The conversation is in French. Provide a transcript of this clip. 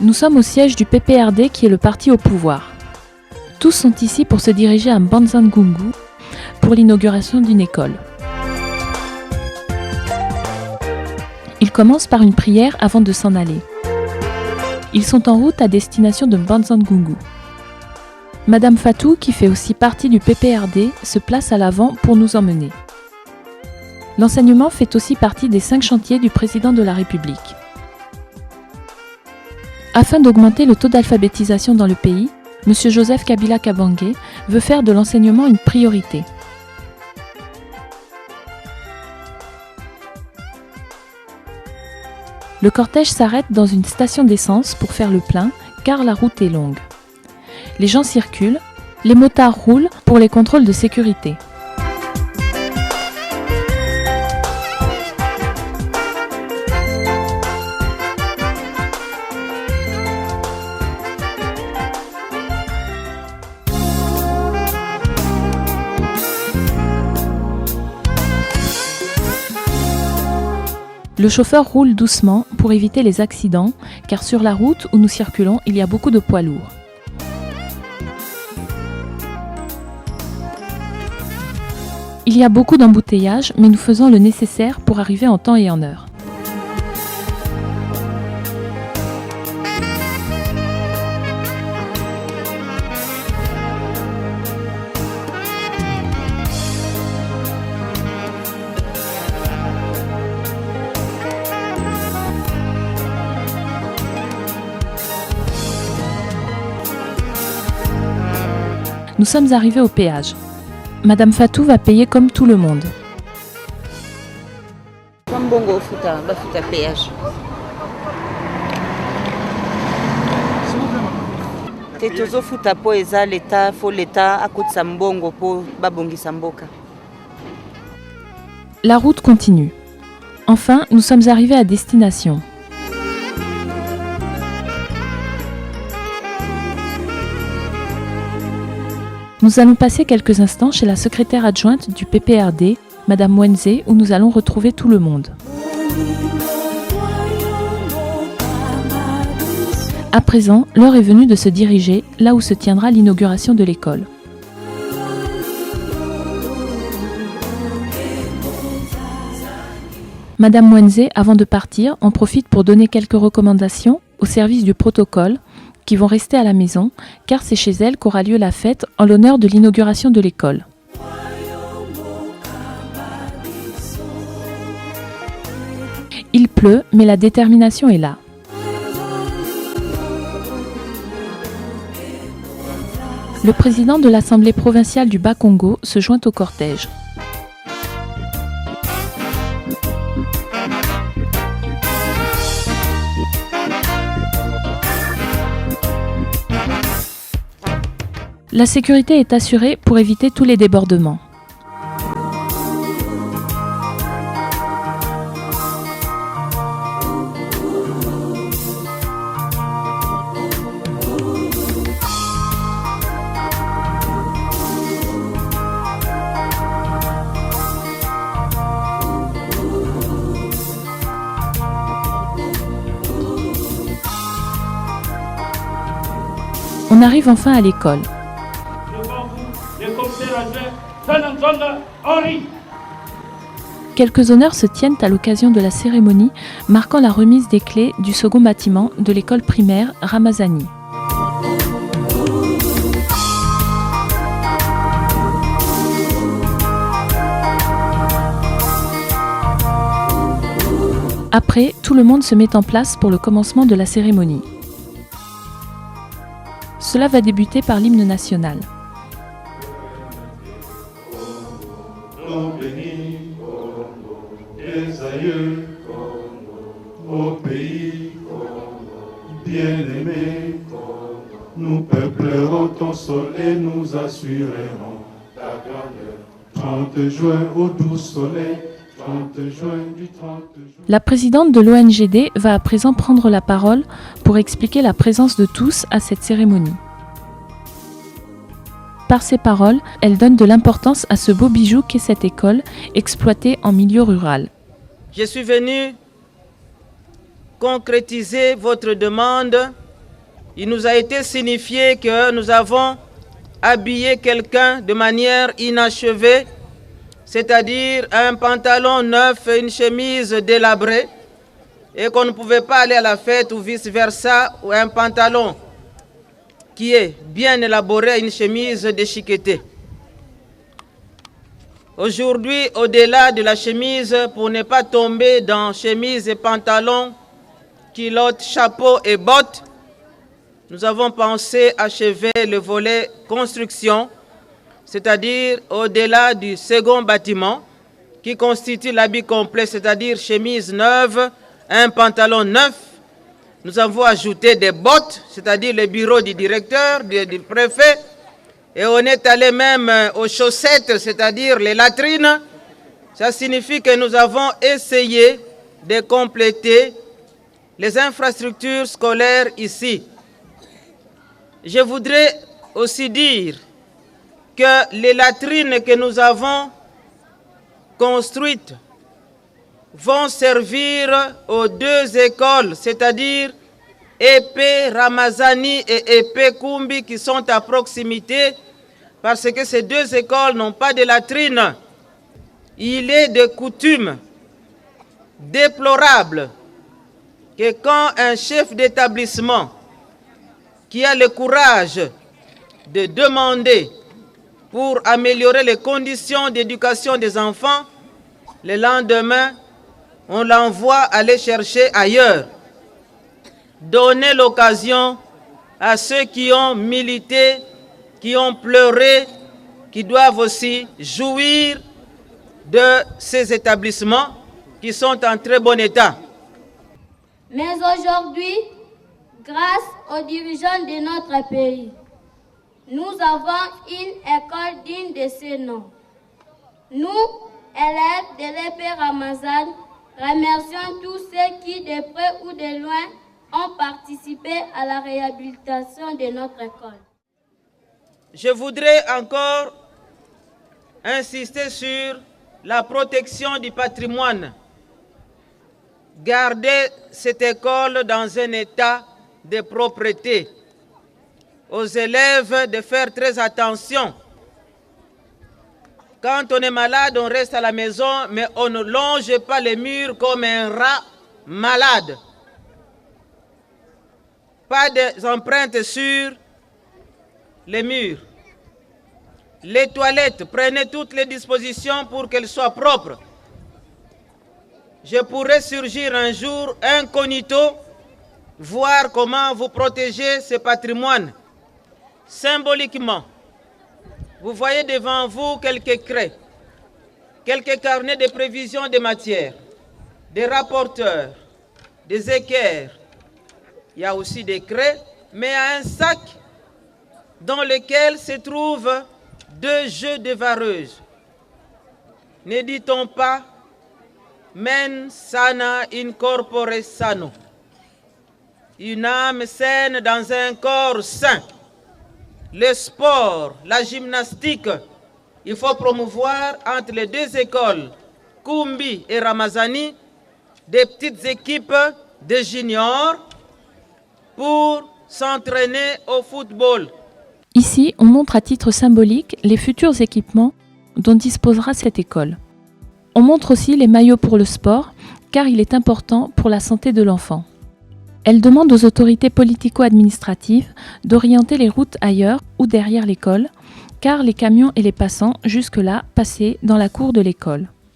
Nous sommes au siège du PPRD qui est le parti au pouvoir. Tous sont ici pour se diriger à Mbanza-Ngungu pour l'inauguration d'une école. Ils commencent par une prière avant de s'en aller. Ils sont en route à destination de Mbanza-Ngungu. Madame Fatou, qui fait aussi partie du PPRD, se place à l'avant pour nous emmener. L'enseignement fait aussi partie des 5 chantiers du président de la République. Afin d'augmenter le taux d'alphabétisation dans le pays, M. Joseph Kabila Kabange veut faire de l'enseignement une priorité. Le cortège s'arrête dans une station d'essence pour faire le plein, car la route est longue. Les gens circulent, les motards roulent pour les contrôles de sécurité. Le chauffeur roule doucement pour éviter les accidents, car sur la route où nous circulons, il y a beaucoup de poids lourds. Il y a beaucoup d'embouteillages, mais nous faisons le nécessaire pour arriver en temps et en heure. Nous sommes arrivés au péage. Madame Fatou va payer comme tout le monde. Mbongo futa péage. Tetozo futa po eza l'État, faut l'État akutsa mbongo po babongisa mboka. La route continue. Enfin, nous sommes arrivés à destination. Nous allons passer quelques instants chez la secrétaire adjointe du PPRD, Madame Mwenze, où nous allons retrouver tout le monde. À présent, l'heure est venue de se diriger là où se tiendra l'inauguration de l'école. Madame Mwenze, avant de partir, en profite pour donner quelques recommandations au service du protocole qui vont rester à la maison, car c'est chez elle qu'aura lieu la fête en l'honneur de l'inauguration de l'école. Il pleut, mais la détermination est là. Le président de l'Assemblée provinciale du Bas-Congo se joint au cortège. La sécurité est assurée pour éviter tous les débordements. On arrive enfin à l'école. Quelques honneurs se tiennent à l'occasion de la cérémonie marquant la remise des clés du second bâtiment de l'école primaire Ramazani. Après, tout le monde se met en place pour le commencement de la cérémonie. Cela va débuter par l'hymne national. Au pays bien-aimé, nous peuplerons ton sol et nous assurerons ta grandeur. 30 juin au doux soleil, 30 juin du 30 juin. La présidente de l'ONGD va à présent prendre la parole pour expliquer la présence de tous à cette cérémonie. Par ses paroles, elle donne de l'importance à ce beau bijou qu'est cette école, exploitée en milieu rural. Je suis venu concrétiser votre demande il nous a été signifié que nous avons habillé quelqu'un de manière inachevée, c'est-à-dire un pantalon neuf et une chemise délabrée, et qu'on ne pouvait pas aller à la fête ou vice-versa, ou un pantalon qui est bien élaboré, une chemise déchiquetée. Aujourd'hui, au-delà de la chemise, pour ne pas tomber dans chemise et pantalon, culotte, chapeau et bottes, nous avons pensé achever le volet construction, c'est-à-dire au-delà du second bâtiment, qui constitue l'habit complet, c'est-à-dire chemise neuve, un pantalon neuf. Nous avons ajouté des bottes, c'est-à-dire le bureau du directeur, du préfet, et on est allé même aux chaussettes, c'est-à-dire les latrines. Ça signifie que nous avons essayé de compléter les infrastructures scolaires ici. Je voudrais aussi dire que les latrines que nous avons construites vont servir aux deux écoles, c'est-à-dire Épée Ramazani et Épée Kumbi qui sont à proximité, parce que ces deux écoles n'ont pas de latrines. Il est de coutume déplorable que quand un chef d'établissement qui a le courage de demander pour améliorer les conditions d'éducation des enfants, le lendemain, on l'envoie aller chercher ailleurs. Donner l'occasion à ceux qui ont milité, qui ont pleuré, qui doivent aussi jouir de ces établissements qui sont en très bon état. Mais aujourd'hui, grâce aux dirigeants de notre pays, nous avons une école digne de ce nom. Nous, élèves de l'Épée Ramazan, remercions tous ceux qui, de près ou de loin, ont participé à la réhabilitation de notre école. Je voudrais encore insister sur la protection du patrimoine. Garder cette école dans un état de propreté. Aux élèves de faire très attention. Quand on est malade, on reste à la maison, mais on ne longe pas les murs comme un rat malade. Pas d'empreintes sur les murs. Les toilettes, prenez toutes les dispositions pour qu'elles soient propres. Je pourrais surgir un jour incognito, voir comment vous protégez ce patrimoine. Symboliquement, vous voyez devant vous quelques craies, quelques carnets de prévision des matières, des rapporteurs, des équerres. Il y a aussi des craies, mais un sac dans lequel se trouvent 2 jeux de vareuse. Ne dit-on pas « mens sana in corpore sano » une âme saine dans un corps sain. Le sport, la gymnastique, il faut promouvoir entre les deux écoles, Kumbi et Ramazani, des petites équipes de juniors pour s'entraîner au football. Ici, on montre à titre symbolique les futurs équipements dont disposera cette école. On montre aussi les maillots pour le sport, car il est important pour la santé de l'enfant. Elle demande aux autorités politico-administratives d'orienter les routes ailleurs ou derrière l'école, car les camions et les passants jusque-là passaient dans la cour de l'école.